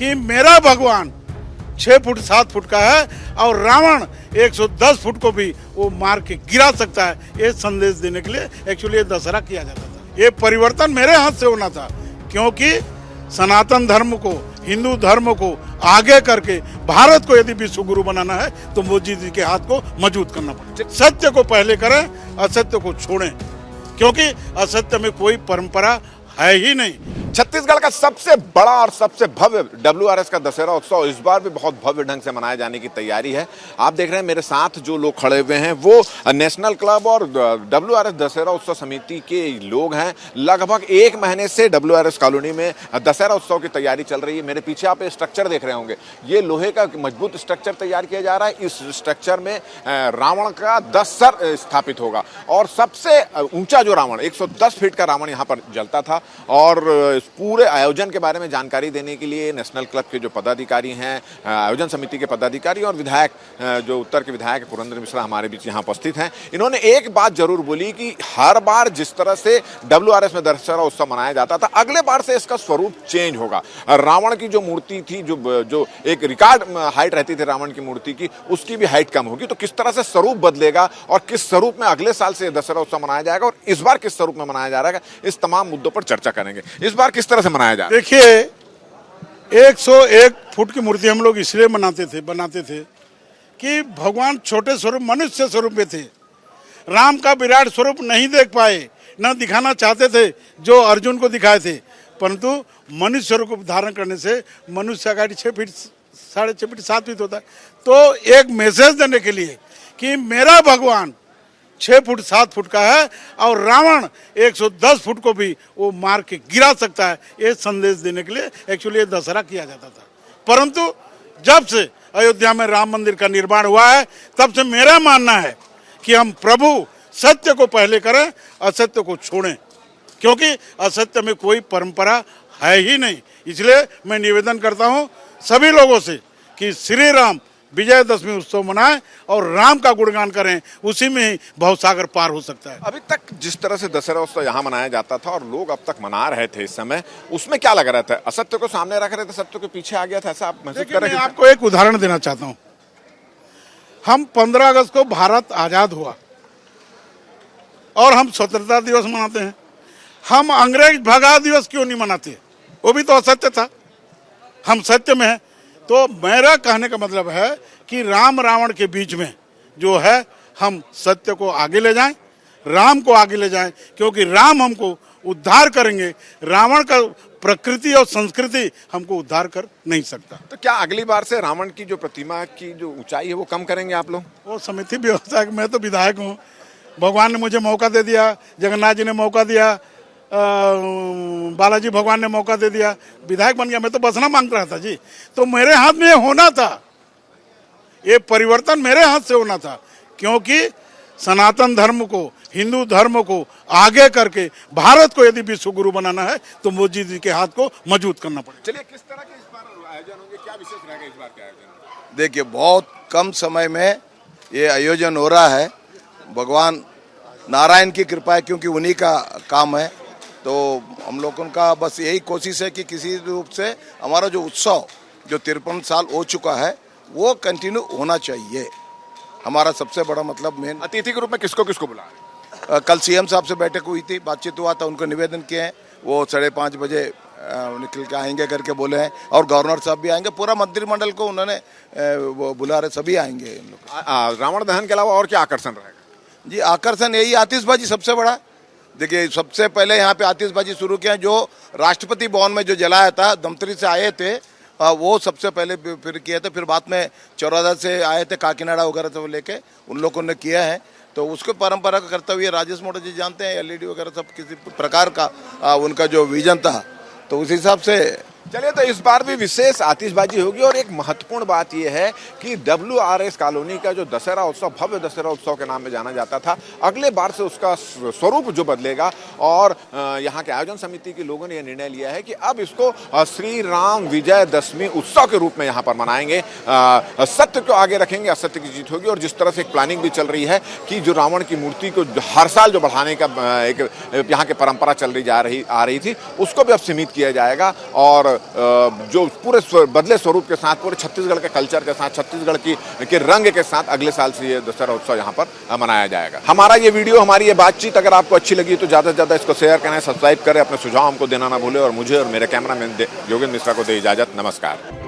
कि मेरा भगवान 6 फुट 7 फुट का है और रावण 110 फुट को भी वो मार के गिरा सकता है। ये संदेश देने के लिए एक्चुअली ये दशहरा किया जाता था। ये परिवर्तन मेरे हाथ से होना था, क्योंकि सनातन धर्म को, हिंदू धर्म को आगे करके भारत को यदि विश्व गुरु बनाना है तो मोदी जी के हाथ को मजबूत करना पड़ेगा। सत्य को पहले करें, असत्य को छोड़ें, क्योंकि असत्य में कोई परंपरा है ही नहीं। छत्तीसगढ़ का सबसे बड़ा और सबसे भव्य WRS का दशहरा उत्सव इस बार भी बहुत भव्य ढंग से मनाए जाने की तैयारी है। आप देख रहे हैं मेरे साथ जो लोग खड़े हुए हैं वो नेशनल क्लब और WRS दशहरा उत्सव समिति के लोग हैं। लगभग 1 महीने से WRS कॉलोनी में दशहरा उत्सव की तैयारी चल रही है। मेरे पीछे आप स्ट्रक्चर देख रहे होंगे, ये लोहे का मजबूत स्ट्रक्चर तैयार किया जा रहा है। इस स्ट्रक्चर में रावण का 10 सर स्थापित होगा और सबसे ऊंचा जो रावण 110 फीट का रावण यहाँ पर जलता था। और पूरे आयोजन के बारे में जानकारी देने के लिए नेशनल क्लब के जो पदाधिकारी हैं, आयोजन समिति के पदाधिकारी और विधायक, जो उत्तर के विधायक पुरेंद्र मिश्रा हमारे बीच यहाँ उपस्थित हैं। इन्होंने एक बात जरूर बोली कि हर बार जिस तरह से WRS में दशहरा उत्सव मनाया जाता था, अगले बार से इसका स्वरूप चेंज होगा। रावण की जो मूर्ति थी, जो एक रिकॉर्ड हाइट रहती थी रावण की मूर्ति की, उसकी भी हाइट कम होगी। तो किस तरह से स्वरूप बदलेगा और किस स्वरूप में अगले साल से दशहरा उत्सव मनाया जाएगा और इस बार किस स्वरूप में मनाया जा रहा है, इस तमाम मुद्दों पर चर्चा करेंगे। इस बार किस तरह से मनाया जा रहा है? देखिए, 101 फुट की मूर्ति हम लोग इसलिए बनाते थे कि भगवान छोटे स्वरूप, मनुष्य स्वरूप में थे। राम का विराट स्वरूप नहीं देख पाए, न दिखाना चाहते थे जो अर्जुन को दिखाए थे, परंतु मनुष्य स्वरूप धारण करने से मनुष्य का 6 फीट 6.5 फीट 7 फीट होता है। तो एक मैसेज देने के लिए कि मेरा भगवान 6 फुट 7 फुट का है और रावण 110 फुट को भी वो मार के गिरा सकता है, ये संदेश देने के लिए एक्चुअली ये दशहरा किया जाता था। परंतु जब से अयोध्या में राम मंदिर का निर्माण हुआ है, तब से मेरा मानना है कि हम प्रभु सत्य को पहले करें, असत्य को छोड़ें, क्योंकि असत्य में कोई परंपरा है ही नहीं। इसलिए मैं निवेदन करता हूँ सभी लोगों से कि श्री राम विजयदशमी उत्सव मनाएं और राम का गुणगान करें, उसी में ही भवसागर पार हो सकता है। अभी तक जिस तरह से दशहरा उत्सव यहाँ मनाया जाता था और लोग अब तक मना रहे थे, इस समय उसमें क्या लग रहा था? असत्य को सामने रख रहे थे, सत्य के पीछे आ गया था, ऐसा आप महसूस कर रहे थे? मैं आपको एक उदाहरण देना चाहता हूँ। हम 15 अगस्त को भारत आजाद हुआ और हम स्वतंत्रता दिवस मनाते हैं। हम अंग्रेज भगा दिवस क्यों नहीं मनाते? वो भी तो असत्य था, हम सत्य में हैं। तो मेरा कहने का मतलब है कि राम रावण के बीच में जो है, हम सत्य को आगे ले जाएं, राम को आगे ले जाएं, क्योंकि राम हमको उद्धार करेंगे। रावण का प्रकृति और संस्कृति हमको उद्धार कर नहीं सकता। तो क्या अगली बार से रावण की जो प्रतिमा की जो ऊंचाई है वो कम करेंगे आप लोग? वो समिति व्यवस्था है। मैं तो विधायक हूँ, भगवान ने मुझे मौका दे दिया, जगन्नाथ जी ने मौका दिया, बालाजी भगवान ने मौका दे दिया, विधायक बन गया। मैं तो बसना मांग रहा था जी, तो मेरे हाथ में ये होना था, ये परिवर्तन मेरे हाथ से होना था, क्योंकि सनातन धर्म को, हिंदू धर्म को आगे करके भारत को यदि विश्व गुरु बनाना है तो मोदी जी के हाथ को मजबूत करना पड़ेगा। चलिए, किस तरह के इस बार आयोजन होंगे, क्या विशेष रहेगा इस बार के आयोजन? देखिए, बहुत कम समय में ये आयोजन हो रहा है। भगवान नारायण की कृपा है, क्योंकि उन्हीं का काम है। तो हम लोगों का बस यही कोशिश है कि किसी रूप से हमारा जो उत्सव जो 53 साल हो चुका है वो कंटिन्यू होना चाहिए। हमारा सबसे बड़ा मतलब मेन। अतिथि के रूप में किसको किसको बुला रहे हैं? कल CM साहब से बैठक हुई थी, बातचीत हुआ था, उनको निवेदन किए हैं, वो 5:30 बजे निकल के आएंगे करके बोले हैं। और गवर्नर साहब भी आएंगे, पूरा मंत्रिमंडल को उन्होंने वो बुला रहे, सभी आएंगे इन लोग। रावण दहन के अलावा और क्या आकर्षण रहेगा? जी, आकर्षण यही आतिशबाजी सबसे बड़ा। देखिए, सबसे पहले यहाँ पे आतिशबाजी शुरू किया जो राष्ट्रपति भवन में जो जलाया था, धमतरी से आए थे, वो सबसे पहले फिर किया था। फिर बाद में चौराहा से आए थे, काकीनाडा वगैरह से वो लेके उन लोगों ने किया है। तो उसको परंपरा का करते हुए राजेश मोटर जी जानते हैं, LED वगैरह सब किसी प्रकार का उनका जो विजन था, तो उस हिसाब से चलिए, तो इस बार भी विशेष आतिशबाजी होगी। और एक महत्वपूर्ण बात यह है कि WRS कॉलोनी का जो दशहरा उत्सव, भव्य दशहरा उत्सव के नाम में जाना जाता था, अगले बार से उसका स्वरूप जो बदलेगा। और यहाँ के आयोजन समिति के लोगों ने यह निर्णय लिया है कि अब इसको श्री राम विजयदशमी उत्सव के रूप में यहाँ पर मनाएंगे। सत्य को आगे रखेंगे, असत्य की जीत होगी। और जिस तरह से एक प्लानिंग भी चल रही है कि जो रावण की मूर्ति को हर साल जो बढ़ाने का एक यहाँ की परंपरा चल रही आ रही थी, उसको भी अब सीमित किया जाएगा। और जो पूरे बदले स्वरूप के साथ, पूरे छत्तीसगढ़ के कल्चर के साथ, छत्तीसगढ़ के रंग के साथ अगले साल से ये दशहरा उत्सव यहाँ पर मनाया जाएगा। हमारा ये वीडियो, हमारी ये बातचीत अगर आपको अच्छी लगी तो ज़्यादा से ज़्यादा इसको शेयर करें, सब्सक्राइब करें, अपने सुझाव हमको देना ना भूलें और मुझे और मेरे कैमरामैन योगेंद्र मिश्रा को दे इजाज़त। नमस्कार।